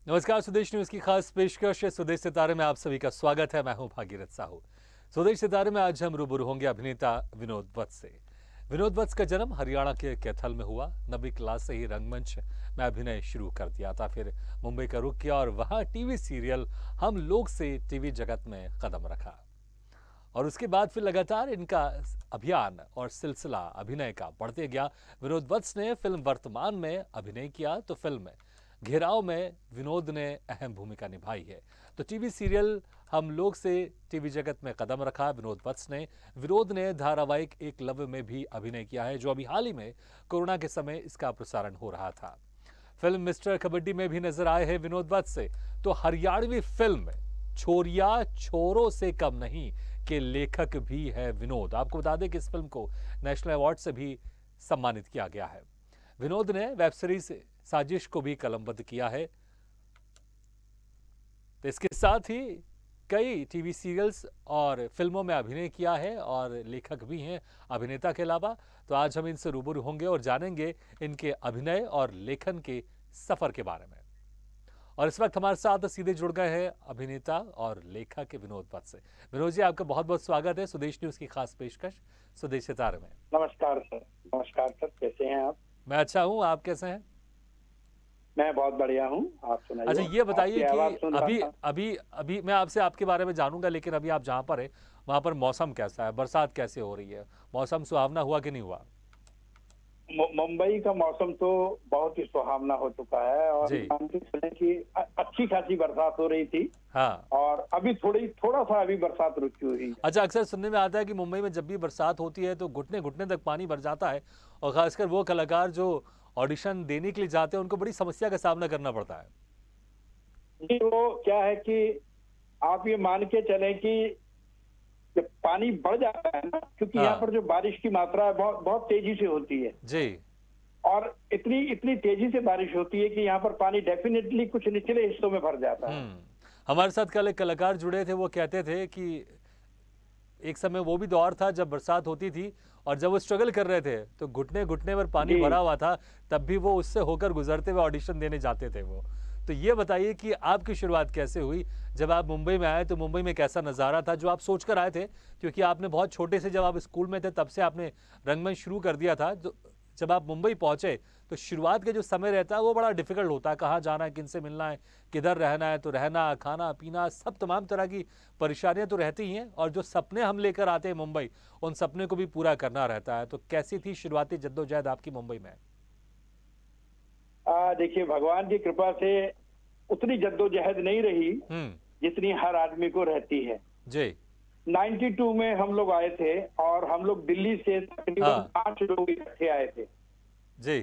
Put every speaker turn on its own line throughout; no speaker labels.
नमस्कार। स्वदेश न्यूज की खास पेशकश है स्वदेश सितारे में आप सभी का स्वागत है। मैं हूं भागीरथ साहू। स्वदेश सितारे में आज हम रूबरू होंगे अभिनेता विनोद वत्स से। विनोद वत्स का जन्म हरियाणा के कैथल में हुआ। 9वीं क्लास से ही रंगमंच में अभिनय शुरू कर दिया था। फिर मुंबई का रुख किया और वहां टीवी सीरियल हम लोग से टीवी जगत में कदम रखा। और उसके बाद फिर लगातार इनका अभियान और सिलसिला अभिनय का बढ़ते गया। विनोद वत्स ने फिल्म वर्तमान में अभिनय किया तो फिल्म घेराव में विनोद ने अहम भूमिका निभाई है। तो टीवी सीरियल हम लोग से टीवी जगत में कदम रखा विनोद वत्स ने। विनोद ने धारावाहिक एकलव्य में भी अभिनय किया है, जो अभी हाल ही में कोरोना के समय इसका प्रसारण हो रहा था। फिल्म मिस्टर कबड्डी में भी नजर आए हैं विनोद वत्स से। तो हरियाणवी फिल्म छोरिया छोरों से कम नहीं के लेखक भी है विनोद। आपको बता दें कि इस फिल्म को नेशनल अवार्ड से भी सम्मानित किया गया है। विनोद ने वेब सीरीज साजिश को भी कलमबद्ध किया है। तो इसके साथ ही कई टीवी सीरियल्स और फिल्मों में अभिनय किया है और लेखक भी हैं अभिनेता के अलावा। तो आज हम इनसे रूबरू होंगे और जानेंगे इनके अभिनय और लेखन के सफर के बारे में। और इस वक्त हमारे साथ सीधे जुड़ गए हैं अभिनेता और लेखक विनोद वत्स से। विनोद जी, आपका बहुत बहुत स्वागत है स्वदेश न्यूज की खास पेशकश स्वदेश सितारे में।
नमस्कार सर। नमस्कार सर, कैसे हैं आप?
मैं अच्छा हूं, आप कैसे हैं?
मैं बहुत बढ़िया हूँ, आप सुनाइए।
अच्छा, ये बताइए
आपकी आवाज
कि
सुन रहा
अभी
था।
अभी अभी मैं आपसे आपके बारे में जानूंगा, लेकिन अभी आप जहां पर है वहां पर मौसम कैसा है? बरसात कैसे हो रही है? मौसम सुहावना हुआ कि नहीं हुआ?
मुंबई का मौसम तो बहुत ही सुहावना हो चुका है और
जी।
मान के चलें कि अच्छी खासी बरसात हो रही थी
हाँ।
और अभी थोड़ा सा अभी बरसात रुकी हुई है।
अच्छा, अक्सर सुनने में आता है कि मुंबई में जब भी बरसात होती है तो घुटने घुटने तक पानी भर जाता है, और खासकर वो कलाकार जो ऑडिशन देने के लिए जाते हैं उनको बड़ी समस्या का सामना करना पड़ता है।
जी, वो क्या है कि आप ये मान के चलें कि जब पानी बढ़ जाता है ना, क्योंकि यहाँ
हाँ
पर जो बारिश की मात्रा है बहुत बहुत तेजी से होती है
जी।
और इतनी इतनी तेजी से बारिश होती है कि यहाँ पर पानी डेफिनेटली कुछ निचले हिस्सों में भर जाता है।
हमारे साथ कल एक कलाकार जुड़े थे, वो कहते थे कि एक समय वो भी दौर था जब बरसात होती थी और जब वो स्ट्रगल कर रहे थे तो घुटने घुटने पर पानी
जी,
भरा हुआ था, तब भी वो उससे होकर गुजरते हुए ऑडिशन देने जाते थे वो। तो ये बताइए कि आपकी शुरुआत कैसे हुई? जब आप मुंबई में आए तो मुंबई में कैसा नज़ारा था जो आप सोच कर आए थे? क्योंकि आपने बहुत छोटे से, जब आप स्कूल में थे तब से आपने रंगमंच शुरू कर दिया था। तो जब आप मुंबई पहुंचे तो शुरुआत के जो समय रहता है वो बड़ा डिफिकल्ट होता है। कहाँ जाना है, किन से मिलना है, किधर रहना है, तो रहना, खाना पीना, सब तमाम तरह की परेशानियां तो रहती ही हैं। और जो सपने हम लेकर आते हैं मुंबई, उन सपने को भी पूरा करना रहता है। तो कैसी थी शुरुआती जद्दोजहद आपकी मुंबई में?
देखिए, भगवान की कृपा से उतनी जद्दोजहद नहीं रही जितनी हर आदमी को रहती है।
जी।
92 में हम लोग आए थे और हम लोग दिल्ली से तकरीबन
हाँ
5 लोग इकट्ठे आए थे।
जी।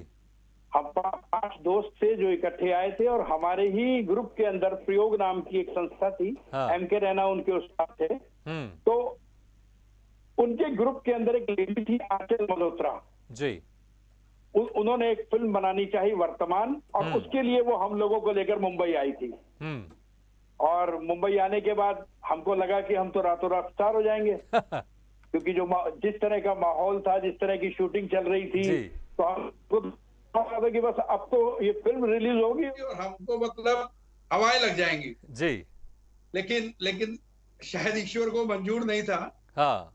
हम 5 दोस्त थे जो इकट्ठे आए थे और हमारे ही ग्रुप के अंदर प्रयोग नाम की एक संस्था थी।
हाँ।
एम के रैना उनके उस्ताद थे।
हम्म।
तो उनके ग्रुप के अंदर एक लेडी थी, आंचल मल्होत्रा।
जी।
उन्होंने एक फिल्म बनानी चाहिए वर्तमान, और उसके लिए वो हम लोगों को लेकर मुंबई आई थी।
हम्म।
और मुंबई आने के बाद हमको लगा कि हम तो रातों रात स्टार हो जाएंगे, क्योंकि जो जिस तरह का माहौल था, जिस तरह की शूटिंग चल रही थी,
जी।
तो हमको लगा था कि बस अब तो ये फिल्म रिलीज होगी
और हमको मतलब हवाएं लग जाएंगी।
जी।
लेकिन लेकिन शायद ईश्वर को मंजूर नहीं था।
हाँ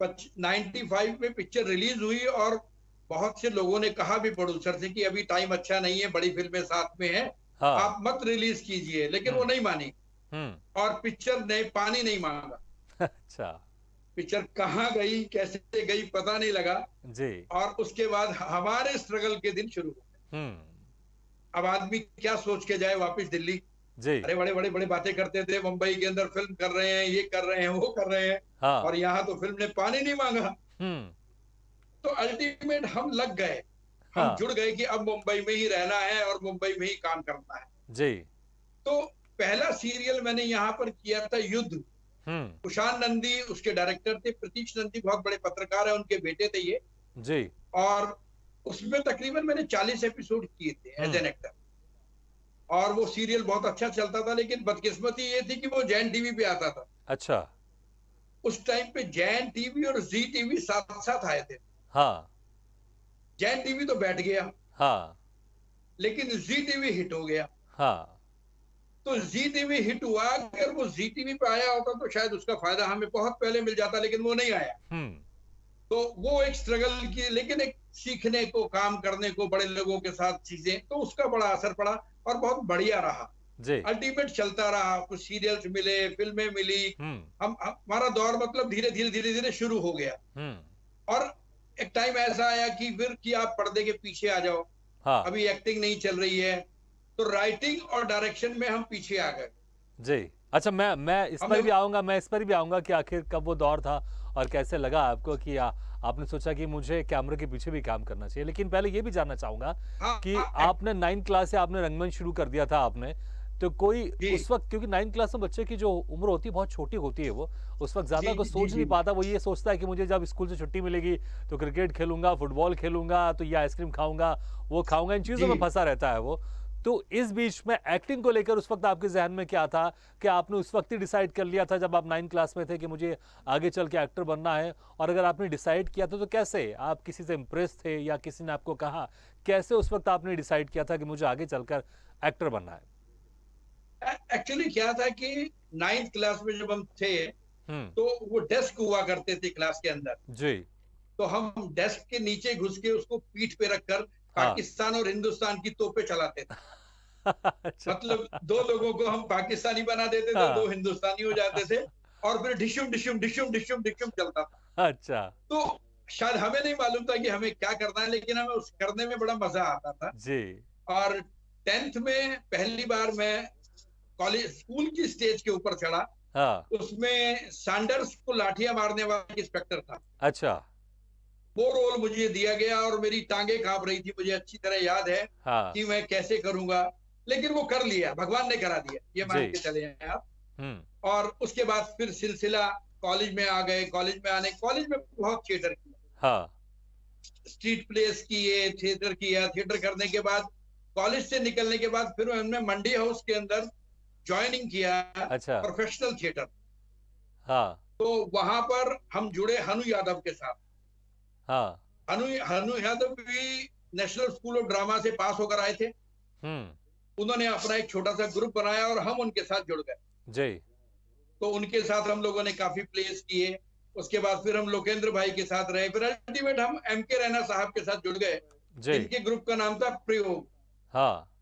95 में पिक्चर रिलीज हुई और बहुत से लोगों ने कहा भी प्रोड्यूसर से कि अभी टाइम अच्छा नहीं है, बड़ी फिल्में साथ में हैं,
हाँ।
आप मत रिलीज कीजिए, लेकिन वो नहीं मानी और पिक्चर ने पानी नहीं मांगा।
अच्छा।
पिक्चर कहाँ गई, कैसे गई, पता नहीं लगा।
जी।
और उसके बाद हमारे स्ट्रगल के दिन शुरू हुए। अब आदमी क्या सोच के जाए वापस दिल्ली?
जी।
अरे बड़े बड़े बड़े बातें करते थे, मुंबई के अंदर फिल्म कर रहे हैं, ये कर रहे हैं, वो कर रहे हैं,
हाँ।
और यहाँ तो फिल्म ने पानी नहीं मांगा। तो अल्टीमेट हम लग गए, हम
हाँ
जुड़ गए कि अब मुंबई में ही रहना है और मुंबई में ही काम करना है।
जी।
तो पहला सीरियल मैंने यहाँ पर किया था युद्ध। कुशान नंदी उसके डायरेक्टर थे, प्रतीश नंदी बहुत बड़े पत्रकार है, उनके बेटे थे ये।
जी।
और उसमें तकरीबन मैंने 40 एपिसोड किए थे एज एन एक्टर, और वो सीरियल बहुत अच्छा चलता था। लेकिन बदकिस्मती ये थी कि वो जैन टीवी पे आता था।
अच्छा।
उस टाइम पे जैन टीवी और जी टीवी साथ साथ आए थे।
हाँ
जैन टीवी तो बैठ गया,
हाँ
लेकिन जी टीवी हिट हो गया।
हाँ
तो जी टीवी हिट हुआ। अगर वो जी टीवी पे आया होता तो शायद उसका फायदा हमें बहुत पहले मिल जाता, लेकिन वो नहीं आया।
हम्म।
तो वो एक स्ट्रगल की, लेकिन एक सीखने को, काम करने को, बड़े लोगों के साथ चीजें, तो उसका बड़ा असर पड़ा और बहुत बढ़िया रहा।
जी।
अल्टीमेट चलता रहा, कुछ सीरियल्स मिले, फिल्में मिली।
हम्म।
हमारा दौर मतलब धीरे धीरे धीरे धीरे शुरू हो गया।
हम्म।
और एक टाइम ऐसा आया कि फिर कि आप पर्दे के पीछे आ जाओ,
हाँ
अभी एक्टिंग नहीं चल रही है, तो राइटिंग और डायरेक्शन में हम पीछे आ गए।
जी। अच्छा, मैं इस पर
हमें
भी आऊंगा, मैं इस पर भी आऊंगा कि आखिर कब वो दौर था और कैसे लगा आपको कि आपने सोचा कि मुझे कैमरे के पीछे भी काम करना चाहिए। लेकिन पहले ये भी जानना चाहूंगा
हाँ
कि
हाँ,
आपने 9th क्लास से आपने रंगमंच शुरू कर दिया था आपने, तो कोई
जी
उस वक्त, क्योंकि 9th क्लास में बच्चे की जो उम्र होती है बहुत छोटी होती है, वो उस वक्त ज्यादा
जी
कुछ
जी
सोच
जी
नहीं पाता। वो ये सोचता है कि मुझे जब स्कूल से छुट्टी मिलेगी तो क्रिकेट खेलूंगा, फुटबॉल खेलूंगा, तो ये आइसक्रीम खाऊंगा, वो खाऊंगा, इन चीजों
जी।
में फंसा रहता है वो। तो इस बीच में एक्टिंग को लेकर उस वक्त आपके जहन में क्या था? कि आपने उस वक्त ही डिसाइड कर लिया था जब आप 9th क्लास में थे कि मुझे आगे चल के एक्टर बनना है? और अगर आपने डिसाइड किया था तो कैसे? आप किसी से इम्प्रेस थे या किसी ने आपको कहा? कैसे उस वक्त आपने डिसाइड किया था कि मुझे आगे चलकर एक्टर बनना है?
एक्चुअली क्या था कि 9th क्लास में जब हम थे,
हम्म।
तो वो डेस्क हुआ करते थे क्लास के अंदर।
जी।
तो हम डेस्क के नीचे घुस के उसको पीठ पे रखकर
हाँ।
पाकिस्तान और हिंदुस्तान की तोपें चलाते थे।
अच्छा।
मतलब दो लोगों को हम पाकिस्तानी बना देते थे, दो
हाँ।
हिंदुस्तानी हो जाते थे, और फिर डिशुम डिशुम डिशुम डिशुम डिशुम चलता था।
अच्छा।
तो शायद हमें नहीं मालूम था कि हमें क्या करना है, लेकिन हमें उस करने में बड़ा मजा आता था।
जी।
और 10th में पहली बार मैं कॉलेज स्कूल की स्टेज के ऊपर चढ़ा।
हाँ।
उसमें सैंडर्स को लाठियां मारने वाला एक इंस्पेक्टर था।
अच्छा।
वो रोल मुझे दिया गया और मेरी टांगे कांप रही थी, मुझे अच्छी तरह याद है
हाँ।
कि मैं कैसे करूंगा, लेकिन वो कर लिया, भगवान ने करा दिया, ये
जी।
मान के चले हैं आप।
हम्म।
और उसके बाद फिर सिलसिला कॉलेज में आ गए। कॉलेज में बहुत थिएटर किया,
हाँ।
स्ट्रीट प्लेस किए, थिएटर किया। थिएटर करने के बाद, कॉलेज से निकलने के बाद, फिर हमने मंडी हाउस के अंदर ज्वाइनिंग किया,
अच्छा।
Professional theatre.
हाँ।
तो वहां पर हम जुड़े हनु यादव के साथ।
हाँ।
हनु यादव भी नेशनल स्कूल ऑफ ड्रामा से पास होकर आए थे।
हम्म।
उन्होंने अपना एक छोटा सा ग्रुप बनाया और हम उनके साथ जुड़ गए।
जी।
तो उनके साथ हम लोगों ने काफी प्लेस किए। उसके बाद फिर हम लोकेंद्र भाई के साथ रहे, फिर अल्टीमेट हम एम के रैना साहब के साथ जुड़ गए,
जी।
जिनके ग्रुप का नाम था प्रयोग।
हाँ।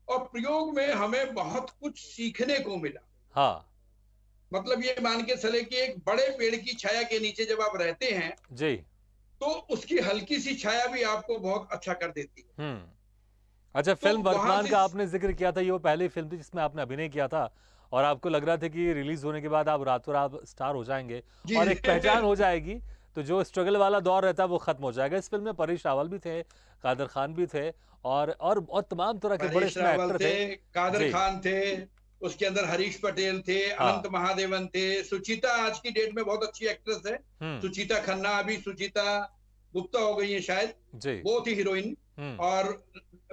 और प्रयोग में हमें बहुत कुछ सीखने को मिला।
हाँ।
मतलब ये मान के चले कि एक बड़े पेड़ की छाया के नीचे जब आप रहते हैं,
जी।
तो उसकी हल्की सी छाया भी आपको बहुत अच्छा कर देती है।
हम्म। अच्छा,
तो
फिल्म
वहां
वर्तमान
से
का आपने जिक्र किया था, ये वो पहली फिल्म थी जिसमें आपने अभिनय किया था और आपको लग रहा था कि रिलीज होने के बाद आप रातों रात स्टार हो जाएंगे
जी
और एक पहचान हो जाएगी, तो जो स्ट्रगल वाला दौर रहता है वो खत्म हो जाएगा। इस फिल्म में परेश रावल भी थे, कादर खान भी थे और तमाम तरह के बड़े
परेश
इसमें
रावल
एक्टर
थे,
थे।
कादर
जी।
खान थे, उसके अंदर हरीश पटेल थे,
हाँ।
अनंत महादेवन थे, सुचिता आज की डेट में बहुत अच्छी एक्ट्रेस है।
हम्म।
सुचिता खन्ना, अभी सुचिता गुप्ता हो गई है शायद,
जी।
वो थी हीरोइन।
हम्म।
और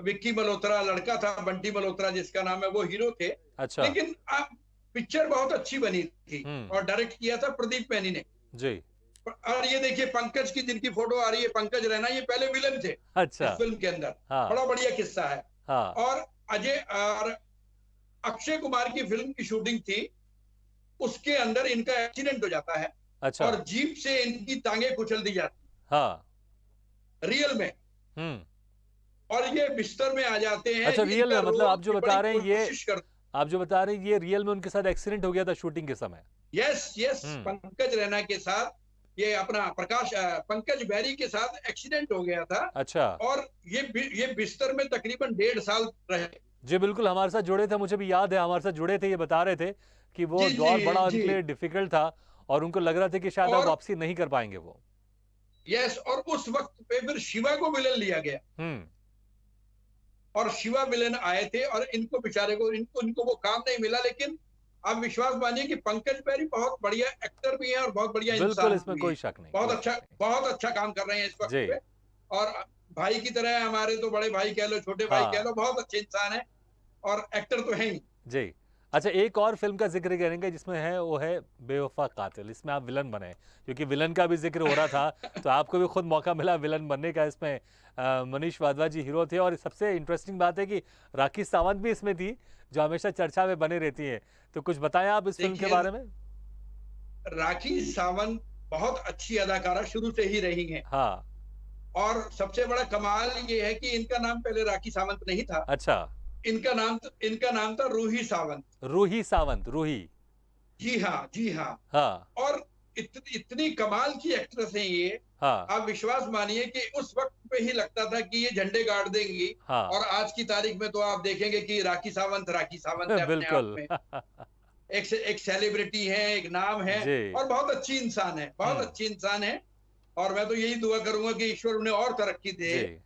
विक्की मल्होत्रा लड़का था, बंटी मल्होत्रा जिसका नाम है, वो हीरो थे।
अच्छा।
लेकिन पिक्चर बहुत अच्छी बनी थी
हम्म।
और डायरेक्ट किया था प्रदीप मैनी ने।
जी।
और ये देखिए पंकज की जिनकी फोटो आ रही है, पंकज रैना, ये पहले विलन थे
अच्छा।
इस फिल्म के अंदर।
हाँ।
बड़ा बढ़िया किस्सा है।
हाँ।
और अजय और अक्षय कुमार की फिल्म की शूटिंग थी, उसके अंदर इनका एक्सीडेंट हो जाता है
अच्छा।
और जीप से इनकी टांगे कुचल दी जाती,
हाँ।
रियल में।
हम्म।
और ये बिस्तर में आ जाते हैं,
अच्छा, रियल
इनका
में, मतलब
रोल
आप जो
की
बता
बड़ी
रहे हैं ये,
कोशिश कर।
आप जो बता रहे हैं ये रियल में उनके साथ एक्सीडेंट हो गया था शूटिंग के समय?
यस यस,
हम्म।
पंकज रैना के साथ, ये अपना पंकज बैरी के साथ एक्सीडेंट हो गया था।
अच्छा।
और ये बिस्तर में तकरीबन 1.5 साल रहे।
जी बिल्कुल, हमारे साथ जुड़े थे, मुझे भी याद है, हमारे साथ जुड़े थे, ये बता रहे थे कि वो
जी जी
दौर बड़ा
जी।
उनके लिए डिफिकल्ट था और उनको लग रहा था कि शायद अब
और
वापसी नहीं कर पाएंगे वो।
यस, और उस वक्त पे फिर शिवा को विलन लिया गया,
हम्म।
और शिवा विलेन आए थे, और इनको बेचारे को, इनको वो काम नहीं मिला। लेकिन आप विश्वास मानिए कि पंकज बैरी बहुत बढ़िया एक्टर भी है और बहुत बढ़िया
बिल्कुल,
इंसान
इसमें
भी है।
कोई शक नहीं, कोई शक नहीं।
बहुत अच्छा काम कर रहे हैं इस वक्त
जी।
पे। और भाई की तरह है हमारे, तो बड़े भाई कह लो, छोटे भाई कह
हाँ।
लो, बहुत अच्छे इंसान है और एक्टर तो है ही।
जी। अच्छा, एक और फिल्म का जिक्र करेंगे जिसमें है, वो है बेवफा कातिल। इसमें आप विलन बने, क्योंकि विलन का भी जिक्र हो रहा था, तो आपको भी खुद मौका मिला विलन बनने का। इसमें मनीष वाधवा जी हीरो थे, और सबसे इंटरेस्टिंग बात है कि राखी सावंत भी इसमें थी, जो हमेशा चर्चा में बनी रहती है। तो कुछ बताएं आप इस फिल्म के
देखिए,
बारे में।
राखी सावंत बहुत अच्छी अदाकारा शुरू से ही रही हैं।
हाँ।
और सबसे बड़ा कमाल ये है कि इनका नाम पहले राखी सावंत नहीं था।
अच्छा।
इनका नाम था रूही सावंत।
रूही सावंत, रूही।
जी हाँ, जी हाँ।
हाँ।
और इतनी कमाल की एक्ट्रेस है ये।
हाँ।
आप विश्वास मानिए कि उस वक्त पे ही लगता था कि ये झंडे गाड़ देंगी।
हाँ।
और आज की तारीख में तो आप देखेंगे कि राखी सावंत है अपने आप
बिल्कुल।
में। एक सेलिब्रिटी है, एक नाम है,
जी।
और बहुत अच्छी इंसान है, बहुत अच्छी इंसान है। और मैं तो यही दुआ करूंगा कि ईश्वर उन्हें और तरक्की दे।
जी।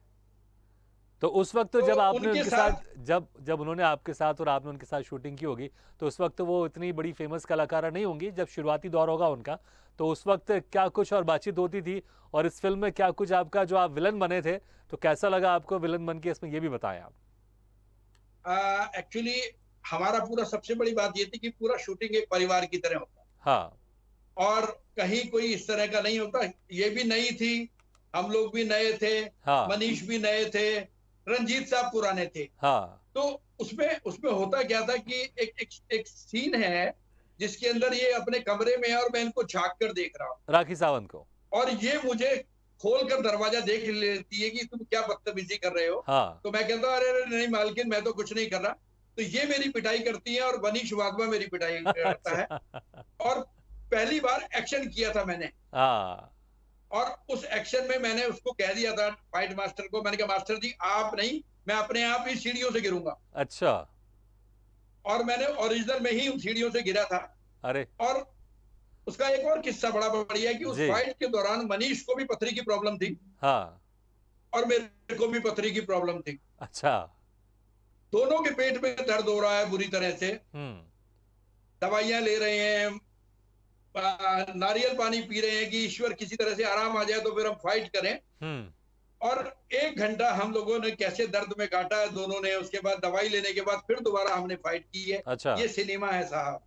तो उस वक्त तो
तो
जब आपने
उनके
उनके साथ, जब जब उन्होंने आपके साथ और आपने उनके साथ शूटिंग की होगी, तो उस वक्त वो इतनी बड़ी फेमस कलाकारा नहीं होंगी, जब शुरुआती दौर होगा उनका। तो उस वक्त क्या कुछ और बातचीत होती थी, और इस फिल्म में क्या कुछ आपका, जो आप विलन बने थे, तो कैसा लगा आपको विलन बन के, इसमें ये भी बताएं आप।
एक्चुअली हमारा पूरा सबसे बड़ी बात ये थी कि पूरा शूटिंग एक परिवार की तरह होता,
हाँ।
और कहीं कोई इस तरह का नहीं होता। ये भी नई थी, हम लोग भी नए थे,
हाँ।
मनीष भी नए थे, रंजीत साहब पुराने थे।
हाँ।
तो उसमें उसमें होता क्या था कि एक सीन है जिसके अंदर ये अपने कमरे में है और मैं इनको झांक कर देख रहा हूँ,
राखी सावंत को।
और ये मुझे खोल कर दरवाजा देख लेती है कि तुम क्या बदतमीजी कर रहे हो।
हाँ।
तो मैं कहता हूँ अरे अरे नहीं मालकिन, मैं तो कुछ नहीं कर रहा। तो ये मेरी पिटाई करती है और मनीष वाधवा मेरी पिटाई करता है।
अच्छा।
और पहली बार एक्शन किया था मैंने,
हाँ।
और उस एक्शन में मैंने उसको कह दिया था फाइट मास्टर को, मैंने कहा मास्टर जी आप नहीं, मैं अपने आप ही सीढ़ियों से गिरूंगा।
अच्छा।
और मैंने ओरिजिनल में ही उन सीढ़ियों से गिरा था।
अरे।
और उसका एक और किस्सा बड़ा बढ़िया है कि उस
जी।
फाइट के दौरान मनीष को भी पथरी की प्रॉब्लम थी,
हाँ।
और मेरे को भी पथरी की प्रॉब्लम थी।
अच्छा।
दोनों के पेट में दर्द हो रहा है बुरी तरह से, दवाइयां ले रहे हैं, नारियल पानी पी रहे हैं कि ईश्वर किसी तरह से आराम आ जाए तो फिर हम फाइट करें। और 1 घंटा हम लोगों ने कैसे दर्द में काटा है दोनों ने। उसके बाद दवाई लेने के बाद फिर दोबारा हमने फाइट की है।
अच्छा।
ये सिनेमा है साहब।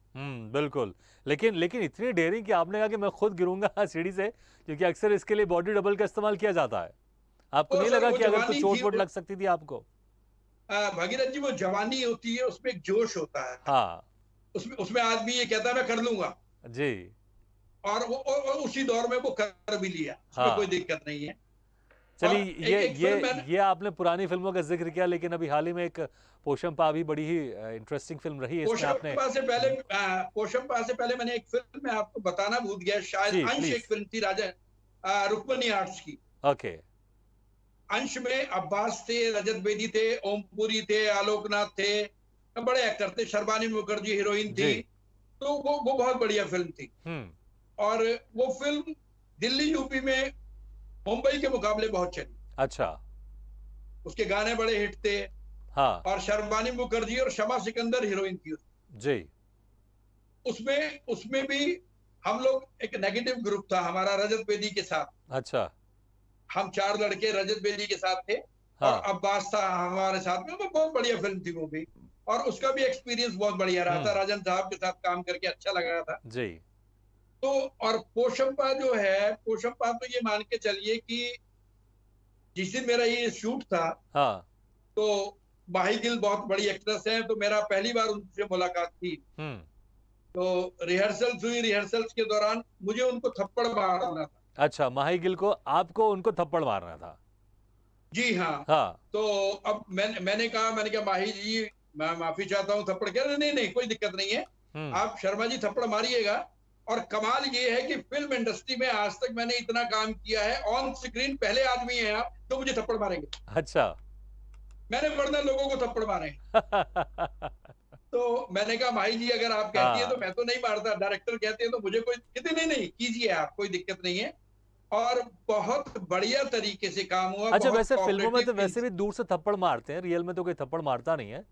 बिल्कुल। लेकिन लेकिन इतनी डेयरिंग कि आपने कहा कि मैं खुद गिरूंगा सीढ़ी से, क्योंकि अक्सर इसके लिए बॉडी डबल का इस्तेमाल किया जाता है। आपको नहीं लगा कि अगर कुछ चोट वोट लग सकती थी आपको?
भागीरथ जी, वो जवानी होती है, उसमें एक जोश होता है।
हाँ।
उसमें आदमी ये कहता है मैं कर लूंगा,
जी।
और वो और उसी दौर में वो कर भी लिया, उसमें कोई दिक्कत नहीं है।
चलिए, ये आपने पुरानी फिल्मों का जिक्र किया, लेकिन अभी हाल ही में एक पोशंपा भी बड़ी ही इंटरेस्टिंग फिल्म रही है। इसमें आपने
पोशंपा से पहले मैंने एक फिल्म में आपको बताना भूल गया, शायद अंश एक फिल्म थी राजा रुक्मणी आर्ट्स की।
ओके।
अंश में अब्बास थे, रजत बेदी थे, ओमपुरी थे, आलोकनाथ थे, बड़े एक्टर थे, शर्बानी मुखर्जी हीरोइन थी। तो वो बहुत बढ़िया फिल्म थी। और वो फिल्म दिल्ली यूपी में मुंबई के मुकाबले बहुत चली।
अच्छा।
उसके गाने बड़े हिट थे।
हाँ।
और शर्बानी मुखर्जी और शमा सिकंदर हीरोइन थी
जी।
उसमें भी हम लोग एक नेगेटिव ग्रुप था हमारा रजत बेदी के साथ।
अच्छा।
हम 4 लड़के रजत बेदी के साथ थे। हाँ। और अब्बास था हमारे साथ में। वो बहुत बढ़िया फिल्म थी वो भी, और उसका भी एक्सपीरियंस बहुत बढ़िया रहा था। राजन साहब के साथ काम करके अच्छा लगा था
जी।
तो और पोशंपा जो है, पोशंपा तो ये मान के चलिए कि जिस दिन मेरा ये शूट था,
हाँ,
तो माही गिल बहुत बड़ी एक्ट्रेस है, तो मेरा पहली बार उनसे मुलाकात थी। तो रिहर्सल्स हुई, रिहर्सल्स के दौरान मुझे उनको थप्पड़ मारना था।
अच्छा, माही गिल को, आपको उनको थप्पड़ मारना था?
जी हाँ।
हाँ।
तो अब मैंने कहा माही जी मैं माफी चाहता हूँ, थप्पड़ कह रहे नहीं कोई दिक्कत नहीं है, आप शर्मा जी थप्पड़ मारिएगा। और कमाल ये है कि फिल्म इंडस्ट्री में आज तक मैंने इतना काम किया है, ऑन स्क्रीन पहले आदमी हैं आप जो मुझे थप्पड़ मारेंगे।
अच्छा।
मैंने वरना लोगों को थप्पड़ मारे। तो मैंने कहा माही जी अगर आप कहती है तो मैं तो नहीं मारता, डायरेक्टर कहते हैं तो मुझे कोई कहते नहीं कीजिए आप, कोई दिक्कत नहीं है। और बहुत बढ़िया तरीके से काम हुआ।
अच्छा, वैसे फिल्मों में तो वैसे भी दूर से थप्पड़ मारते हैं, रियल में तो कोई थप्पड़ मारता नहीं है।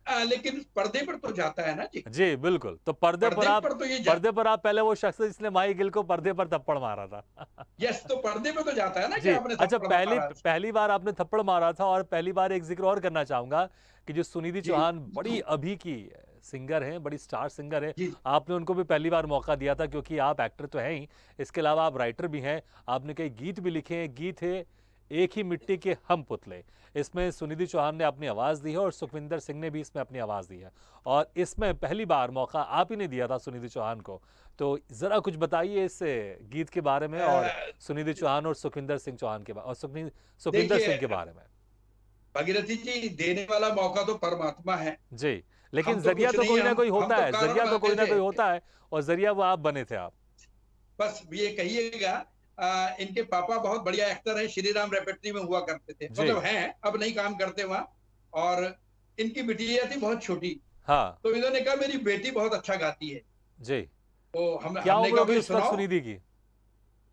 लेकिन पर्दे पर तो जाता है ना जी।
जी बिल्कुल। तो पर्दे पर आप पहले वो शख्स जिसने माही गिल को पर्दे पर थप्पड़ मारा था।
यस, तो पर्दे पे तो जाता है ना कि आपने
अच्छा, पहली बार आपने थप्पड़ मारा था, और पहली बार एक जिक्र और करना चाहूंगा कि जो सुनिधि चौहान बड़ी अभी की सिंगर हैं, बड़ी स्टार सिंगर है।
जी
आपने उनको भी पहली बार मौका दिया था क्योंकि आप एक्टर तो हैं ही, इसके अलावा आप राइटर भी हैं। आपने कई गीत भी लिखे हैं। गीत है एक ही मिट्टी के हम पुतले। इसमें सुनिधि चौहान ने अपनी आवाज़ दी है और सुखविंदर सिंह ने भी इसमें अपनी आवाज़ दी है। और इसमें पहली बार मौका आप ही ने दिया था सुनिधि चौहान को। तो ज़रा कुछ बताइए इस गीत के बारे में और
अ,
सुनिधि चौहान और सुखविंदर सिंह चौहान के बारे और सुखविंदर
देखिए
सिंह के बारे में।
भागीरथी जी, देने वाला मौका तो परमात्मा है।
जी, लेकिन
हम तो
जरिया
कुछ
तो
नहीं,
कोई ना कोई
हम
होता
तो
है,
कारण
जरिया तो कोई
बनते
ना कोई
थे।
होता है और जरिया वो आप बने थे आप।
बस ये कहिएगा, इनके पापा बहुत बढ़िया एक्टर हैं, श्री राम रेपेट्री में हुआ करते थे,
जी।
मतलब हैं, अब नहीं काम करते वहाँ। और इनकी बिटिया थी बहुत छोटी,
हाँ,
तो इन्होंने कहा मेरी बेटी बहुत अच्छा गाती है।
जी।
तो हम
क्या
हमने
उम्र
कहा
होगी
भाई
उस वक़्त
सुनाओ।
सुनिधि की?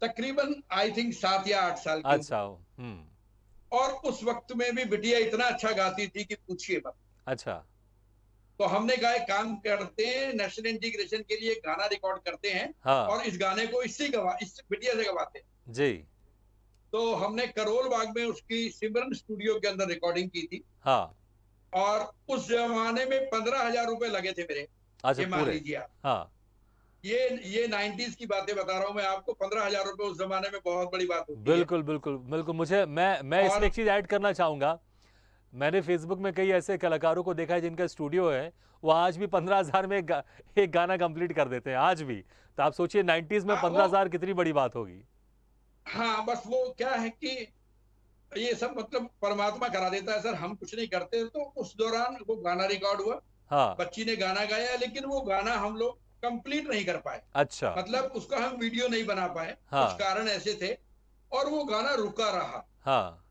तकरीबन आई थिंक 7 या 8 साल की उम्र।
अच्छा,
और उस वक्त में भी बिटिया इतना अच्छा गाती थी कि पूछिए मत।
अच्छा,
तो हमने कहा एक काम करते हैं, नेशनल इंटीग्रेशन के लिए गाना रिकॉर्ड करते हैं
हाँ,
और इस गाने को इस बिटिया से गवाते हैं।
जी,
तो हमने करोल बाग में उसकी सिमरन स्टूडियो के अंदर रिकॉर्डिंग की थी।
हाँ,
और उस जमाने में 15,000 रुपए लगे थे मेरे,
अच्छा
ये मान
पूरे,
लीजिए आप।
हाँ,
ये 90s की बातें बता रहा हूं मैं आपको। 15,000 रुपए उस जमाने में बहुत बड़ी बात होती है।
बिल्कुल, बिल्कुल, बिल्कुल। मैं इसमें
और
एक चीज़ ऐड करना चाहूँगा। मैंने फ़ेसबुक में कई ऐसे कलाकारों को देखा है जिनका स्टूडियो है, वो आज भी 15,000 में एक गाना कंप्लीट कर देते हैं, आज भी। तो आप सोचिए 90s में
वो
15,000 कितनी बड़ी बात होगी।
हाँ, बस वो क्या है कि ये सब मतलब परमात्मा करा देता है सर, हम कुछ नहीं करते। तो उस दौरान वो गाना रिकॉर्ड हुआ,
हाँ,
बच्ची ने गाना गाया, लेकिन वो गाना हम लोग कंप्लीट नहीं कर पाए।
अच्छा,
मतलब उसका हम वीडियो नहीं बना पाए, कुछ
हाँ,
कारण ऐसे थे। और वो गाना रुका रहा।
हाँ,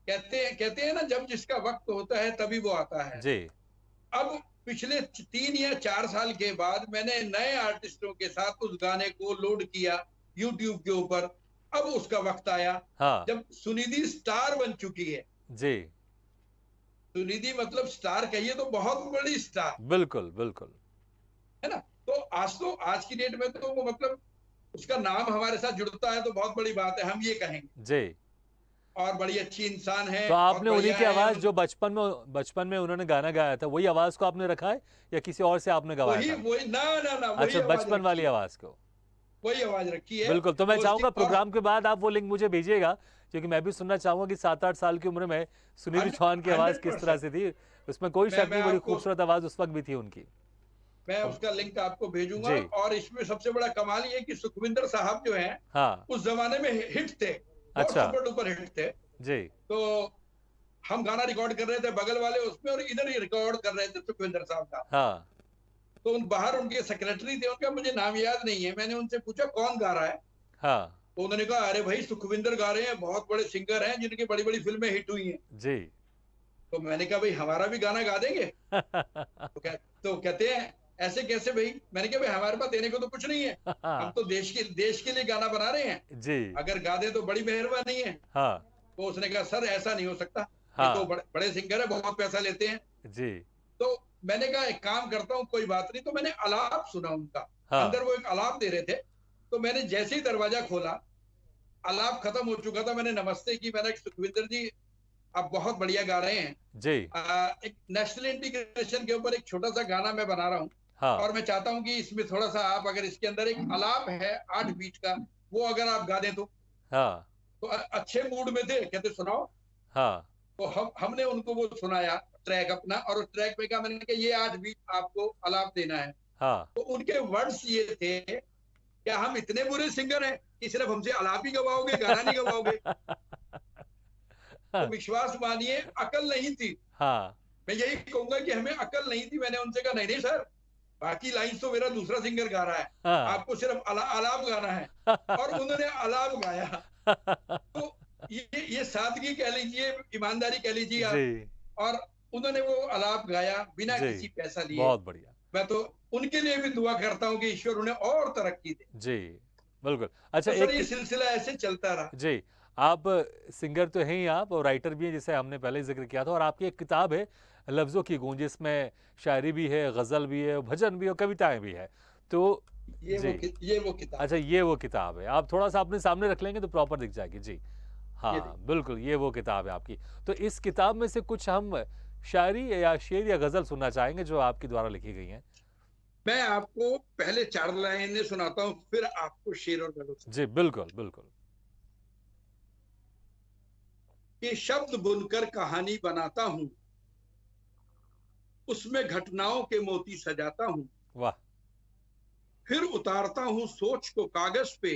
कहते हैं ना, जब जिसका वक्त होता है तभी वो आता है।
जी,
अब पिछले 3 या 4 साल के बाद मैंने नए आर्टिस्टों के साथ उस गाने को लोड किया यूट्यूब के ऊपर। अब उसका वक्त आया
हाँ,
जब सुनिधि स्टार बन चुकी है।
जी,
सुनिधि मतलब स्टार कहिए तो बहुत बड़ी स्टार,
बिल्कुल, बिल्कुल।
है ना। तो आज की डेट में तो वो मतलब उसका नाम हमारे साथ जुड़ता है तो बहुत बड़ी बात है, हम ये कहेंगे।
जी।
और बड़ी अच्छी इंसान है,
तो
बहुत
आपने उन्हीं
बढ़िया
की
है।
आवाज़ जो बचपन में उन्होंने गाना गाया था, वही आवाज़ को आपने रखा है या किसी और से आपने गवाया
वही
था?
वही ना ना ना वही
अच्छा,
आवाज
बचपन
रखी
वाली
है।
आवाज़ को।
वही आवाज रखी है।
बिल्कुल, तो मैं
वो उसकी
चाहूँगा
और
प्रोग्राम के बाद आप वो लिंक मुझे भेजिएगा, क्योंकि मैं भी सुनना चाहूँगा कि 7-8 साल की उम्र में सुनिधि चौहान की आवाज़ किस तरह
100%।
से थी। उसमें कोई शक
मैं
नहीं, बड़ी
आपको
खूबसूरत आवाज़ उस वक़्त भी थी उनकी।
मैं
अब
उसका लिंक आपको भेजूंगा।
जी,
और इसमें सबसे बड़ा कमाल ये कि सुखविंदर साहब जो हैं
हाँ,
उस जमाने में हिट थे, बहुत
अच्छा,
सुपर डुपर हिट थे।
जी,
तो हम गाना रिकॉर्ड कर रहे थे बगल वाले उसमें, और इधर ही रिकॉर्ड कर रहे थे सुखविंदर साहब का।
हाँ,
तो बाहर उनके सेक्रेटरी थे, उनका मुझे नाम याद नहीं है। मैंने उनसे पूछा कौन गा रहा है।
हाँ,
तो उन्होंने कहा अरे भाई सुखविंदर गा रहे हैं, बहुत बड़े सिंगर हैं जिनकी बड़ी बड़ी फिल्में हिट हुई हैं।
जी।
तो मैंने कहा भाई हमारा भी गाना गा देंगे। तो कहते हैं ऐसे कैसे भाई। मैंने कहा भाई हमारे पास देने को तो कुछ नहीं है, हम तो देश के लिए गाना बना रहे हैं,
जी,
अगर गा दे तो बड़ी मेहरबानी है।
हाँ,
तो उसने कहा सर ऐसा नहीं हो सकता, ये तो
हाँ,
बड़े सिंगर है, बहुत पैसा लेते हैं।
जी,
तो मैंने कहा एक काम करता हूँ, कोई बात नहीं। तो मैंने अलाप सुना उनका,
हाँ,
अंदर वो एक अलाप दे रहे थे। तो मैंने जैसे ही दरवाजा खोला, अलाप खत्म हो चुका था, मैंने नमस्ते की। मैंने कहा, सुखविंदर जी आप बहुत बढ़िया गा रहे हैं।
जी,
एक नेशनल इंटीग्रेशन के ऊपर एक छोटा सा गाना मैं बना रहा हूँ,
हाँ,
और मैं चाहता हूँ कि इसमें थोड़ा सा आप, अगर इसके अंदर एक अलाप है 8 बीट का, वो अगर आप गा दें
हाँ,
तो अच्छे मूड में थे। कहते सुनाओ।
हाँ,
तो हमने उनको वो सुनाया ट्रैक अपना, और उस ट्रैक पे का मैंने कहा ये 8 बीट आपको अलाप देना है।
हाँ,
तो उनके वर्ड्स ये थे, क्या हम इतने बुरे सिंगर हैं कि सिर्फ हमसे अलाप ही गवाओगे, गाना नहीं गवाओगे। तो विश्वास मानिए अकल नहीं थी।
हाँ,
मैं यही कहूंगा कि हमें अकल नहीं थी। मैंने उनसे कहा नहीं नहीं सर, बाकी लाइन तो मेरा दूसरा सिंगर गा रहा है,
हाँ,
आपको सिर्फ अलाप गाना है। और उन्होंने अलाप गाया। तो ये सादगी कह लीजिए, ईमानदारी कह लीजिए
जी,
आप। और उन्होंने वो अलाप गाया बिना
जी,
किसी पैसा लिए।
बहुत बढ़िया।
मैं तो उनके लिए भी दुआ करता हूँ कि ईश्वर उन्हें और तरक्की दे।
जी, बिल्कुल। अच्छा,
तो सर
एक
ये सिलसिला ऐसे चलता रहा।
जी, आप सिंगर तो हैं ही आप और राइटर भी हैं, जिसे हमने पहले ही ज़िक्र किया था, और आपकी एक किताब है लफ्ज़ों की गूंज, जिसमें शायरी भी है, गज़ल भी है, भजन भी है और कविताएँ भी हैं। तो जी,
ये वो किताब
अच्छा, ये वो किताब है। आप थोड़ा-सा अपने सामने रख लेंगे तो प्रॉपर दिख जाएगी। जी,
ये
हाँ, बिल्कुल, ये वो किताब है आपकी। तो इस किताब में से कुछ हम शायरी या शेर या गजल सुनना चाहेंगे जो आपके द्वारा लिखी गई हैं?
मैं आपको पहले 4 लाइनें सुनाता हूँ, फिर आपको शेर और गजल
जी बिल्कुल बिल्कुल।
कि शब्द बुनकर कहानी बनाता हूँ, उसमें घटनाओं के मोती सजाता हूँ,
वाह।
फिर उतारता हूँ सोच को कागज पे,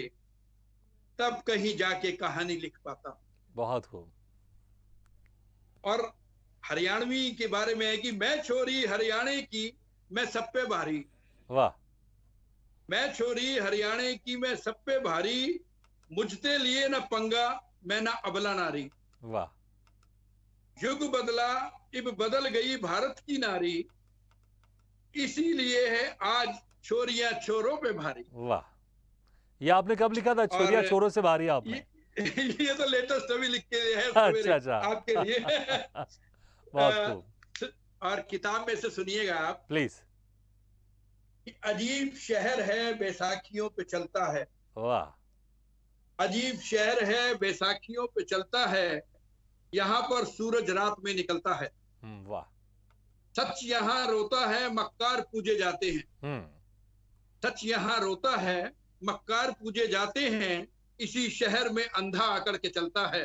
तब कहीं जाके कहानी लिख पाता हूँ।
बहुत खूब।
और हरियाणवी के बारे में है कि मैं छोरी हरियाणे की, मैं सब पे भारी।
वाह।
मैं छोरी हरियाणे की, मैं सब पे भारी, मुझते लिए न पंगा, मैं ना अबला नारी।
वाह।
युग बदला, इब बदल गई भारत की नारी, इसीलिए है आज छोरियां छोरों पे भारी।
वाह। ये आपने कब लिखा था?
और
छोरिया छोरों से भारी
ये,
आपने?
ये तो लेटेस्ट अभी लिख के है
अच्छा
सवेरे
अच्छा।
आपके लिए।
बहुत खूब।
और किताब में से सुनिएगा आप
प्लीज।
कि अजीब शहर है बैसाखियों पे चलता है।
वाह।
अजीब शहर है बैसाखियों पे चलता है, यहाँ पर सूरज रात में निकलता है।
वाह।
सच यहाँ रोता है मक्कार पूजे जाते हैं।
हम्म।
सच यहाँ रोता है मक्कार पूजे जाते हैं, इसी शहर में अंधा आकर के चलता है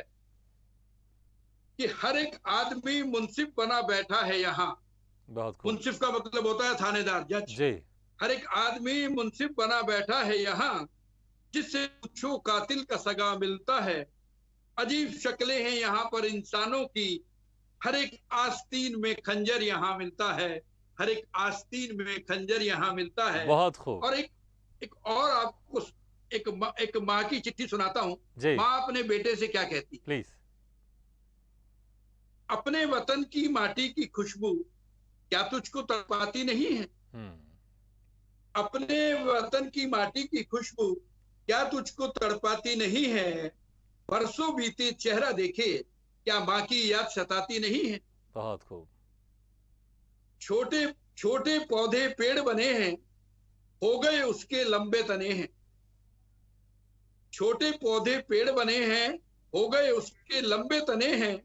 कि हर एक आदमी मुंसिफ बना बैठा है यहाँ।
बहुत खूब।
मुंसिफ का मतलब होता है थानेदार, जज।
जी।
हर एक आदमी मुंसिफ बना बैठा है यहाँ, जिससे पूछो कातिल का सगा मिलता है। अजीब शक्लें हैं यहाँ पर इंसानों की, हर एक आस्तीन में खंजर यहाँ मिलता है। हर एक आस्तीन में खंजर यहाँ मिलता है।
बहुत खूब।
और एक और आपको एक माँ की चिट्ठी सुनाता हूँ।
जी
माँ अपने बेटे से क्या कहती है?
प्लीज।
अपने वतन की माटी की खुशबू क्या तुझको तड़पाती नहीं है?
हम्म।
अपने वतन की माटी की खुशबू क्या तुझको तड़पाती नहीं है? बरसों बीते चेहरा देखे, क्या माँ की याद सताती नहीं है?
बहुत खूब।
छोटे छोटे पौधे पेड़ बने हैं, हो गए उसके लंबे तने हैं। छोटे पौधे पेड़ बने हैं, हो गए उसके लंबे तने हैं।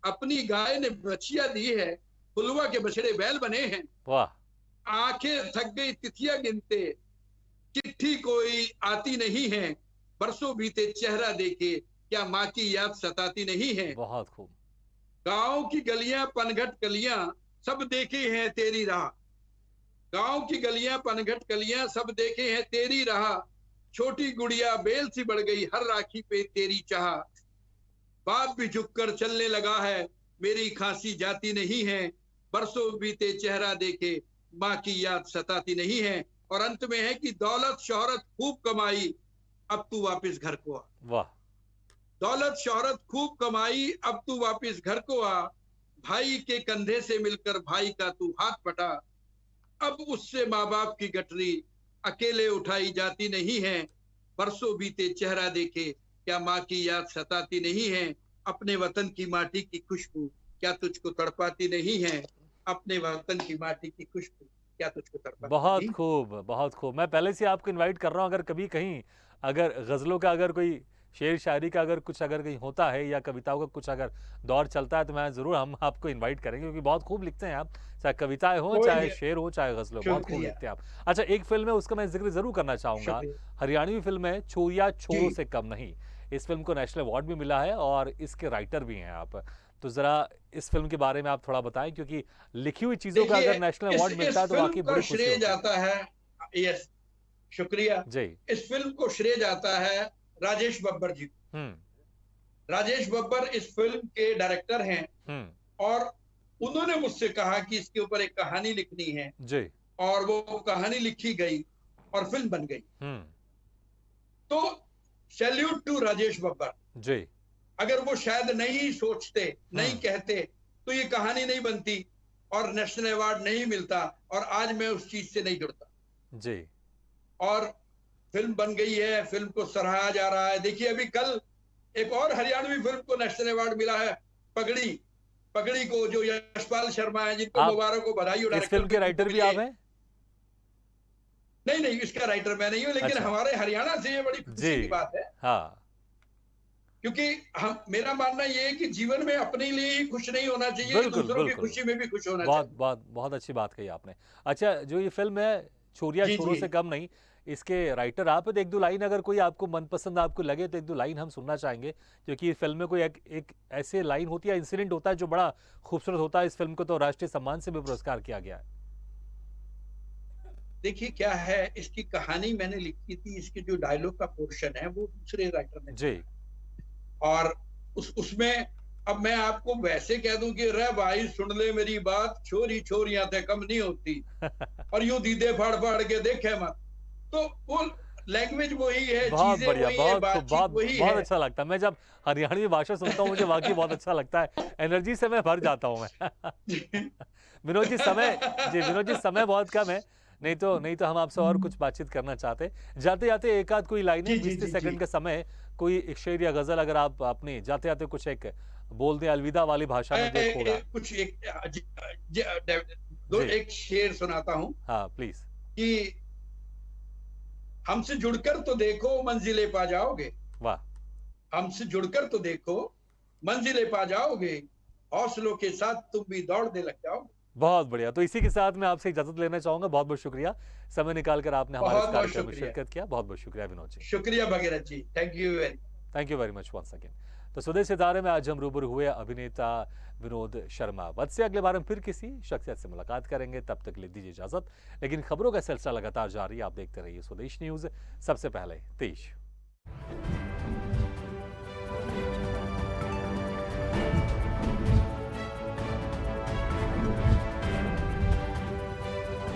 अपनी गाय ने बछिया दी है, फुलवा के बछड़े बैल बने हैं।
वाह।
आंखें थक गई तिथियां गिनते, चिट्ठी कोई आती नहीं है। बरसों बीते चेहरा देखे, क्या माँ की याद सताती नहीं है?
बहुत खूब।
गांव की गलियां पनघट गलियां, सब देखे हैं तेरी राह। गांव की गलियां पनघट गलियां, सब देखे हैं तेरी राह। छोटी गुड़िया बेल सी बढ़ गई, हर राखी पे तेरी चाह। बाप भी झुककर चलने लगा है, मेरी खांसी जाती नहीं है। बरसों बीते चेहरा देखे, माँ की याद सताती नहीं है। और अंत में है कि दौलत शोहरत खूब कमाई, अब तू वापस घर को आ।
वाह।
दौलत शोहरत खूब कमाई, अब तू वापस घर को आ। भाई के कंधे से मिलकर भाई का तू हाथ पटा। अब उससे माँ बाप की गठरी अकेले उठाई जाती नहीं है। बरसों बीते चेहरा देखे, क्या माँ की याद सताती नहीं है? अपने वतन की माटी की खुशबू क्या तुझको तड़पाती नहीं है? अपने वतन की माटी की खुशबू क्या तुझको तड़पाती
बहुत
नहीं?
खूब बहुत खूब। मैं पहले से आपको इनवाइट कर रहा हूँ, अगर कभी कहीं अगर गज़लों का अगर कोई शेर शायरी का अगर कुछ अगर कहीं होता है या कविताओं का कुछ अगर दौर चलता है तो मैं ज़रूर हम आपको इनवाइट करेंगे, क्योंकि बहुत खूब लिखते हैं आप। चाहे कविताएं हो,
कोई
चाहे
नहीं,
शेर हो, चाहे गज़ल हो, बहुत खूब
शुक्रिया
लिखते हैं आप। अच्छा, एक फिल्म है उसका मैं जिक्र ज़रूर करना चाहूँगा।
शुक्रिया
हरियाणवी फिल्म है छोरिया छोरों
जी।
से कम नहीं। इस फिल्म को नेशनल अवार्ड भी मिला है और इसके राइटर भी हैं आप। तो ज़रा इस फिल्म के बारे में आप थोड़ा बताएं, क्योंकि लिखी हुई चीज़ों का
देखिए,
अगर नेशनल अवार्ड मिलता
इस
है तो
फिल्म
वाकई
का
बड़ी खुशी
श्रेय
होती है।
जाता है, यस, शुक्रिया।
जी।
इस फिल्म को श्रेय जाता है राजेश बब्बर जी को।
हम्म।
राजेश बब्बर इस फिल्म के डायरेक्टर हैं।
हम्म।
और उन्होंने मुझसे कहा कि इसके ऊपर एक कहानी लिखनी है,
जी।
और वो कहानी लिखी गई और फिल्म बन गई।
हम्म।
तो सैल्यूट टू राजेश बब्बर।
जी।
अगर वो शायद नहीं सोचते, नहीं
हम्म।
कहते, तो ये कहानी नहीं बनती और नेशनल अवार्ड नहीं मिलता, और आज मैं उस चीज से नहीं जुड़ता।
जी।
और फिल्म बन गई है, फिल्म को सराहा जा रहा है। देखिए, अभी कल एक और हरियाणवी फिल्म को नेशनल अवार्ड मिला है, पगड़ी। पगड़ी को जो यशपाल शर्मा है, जिनको
आप
मुबारक हो, बधाई हो,
इस
डायरेक्टर
फिल्म के
भी
राइटर
उनको
भी
मिली है।
आप हैं?
नहीं नहीं, इसका राइटर मैं नहीं हूं, लेकिन
अच्छा।
हमारे हरियाणा से ये बड़ी
जी।
खुशी की बात है
हाँ।
क्योंकि हम मेरा मानना ये है कि जीवन में अपने लिए ही खुश नहीं होना चाहिए,
बिल्कुल
दूसरों की
बिल्कुल।
खुशी में भी खुश होना
बहुत
चाहिए।
बहुत बहुत अच्छी बात कही आपने। अच्छा, जो ये फिल्म है छोरिया
जी
छोरों
जी।
से कम नहीं, इसके राइटर आप हैं, तो एक दो लाइन अगर कोई आपको मनपसंद आपको लगे तो एक दो लाइन हम सुनना चाहेंगे, क्योंकि इस फिल्म में कोई एक ऐसे लाइन होती है, इंसिडेंट होता है जो बड़ा खूबसूरत होता है। इस फिल्म को तो राष्ट्रीय सम्मान से भी पुरस्कार किया गया है।
देखिए क्या है, इसकी कहानी मैंने लिखी थी, इसके जो डायलॉग का पोर्शन है वो दूसरे राइटर ने
जी।
लिखा। और उसमें अब मैं आपको वैसे कह दूं कि रे भाई सुन ले मेरी बात, छोरी छोरियां ते कम नहीं होती, और यूं दीदे फाड़ फाड़ के देखे मत। तो वो लैंग्वेज वही है,
बहुत
चीजें
बढ़िया,
वही है,
बहुत खूब,
बातचीत
बहुत
वही
बहुत
है।
अच्छा लगता है। मैं जब हरियाणवी भाषा सुनता हूँ मुझे वाकई बहुत अच्छा लगता है, एनर्जी से मैं भर जाता हूँ मैं। विनोद जी समय, जी विनोद जी समय बहुत कम है, नहीं तो हम आपसे और कुछ बातचीत करना चाहते। जाते जाते एक आध कोई लाइनें,
जी जी
20-30
जी जी।
सेकंड का समय, कोई एक शेर या गजल अगर आप अपनी जाते जाते कुछ एक बोल दें अलविदा वाली भाषा में जो एक होगा।
कुछ एक दो
जी।
एक शेर सुनाता हूं
हाँ प्लीज।
कि हमसे जुड़कर तो देखो मंजिलें पा जाओगे,
वाह।
हमसे जुड़कर तो देखो मंजिलें पा जाओगे, हौसलों के साथ तुम भी दौड़ने लग जाओगे।
बहुत बढ़िया। तो इसी के साथ मैं आपसे इजाजत लेना चाहूंगा। बहुत बहुत शुक्रिया समय निकालकर आपने हमारे इस
बहुत बहुत
कार्यक्रम में
शुक्रिया।
शिरकत किया। बहुत बहुत शुक्रिया विनोद जी।
शुक्रिया Bhagirath ji, thank you very.
Thank you very much once again. तो स्वदेश सितारे में आज हम रूबरू हुए अभिनेता विनोद शर्मा वत्स से। अगले बार हम फिर किसी शख्सियत से मुलाकात करेंगे, तब तक ले दीजिए इजाजत। लेकिन खबरों का सिलसिला लगातार जारी, आप देखते रहिए स्वदेश न्यूज, सबसे पहले तेज।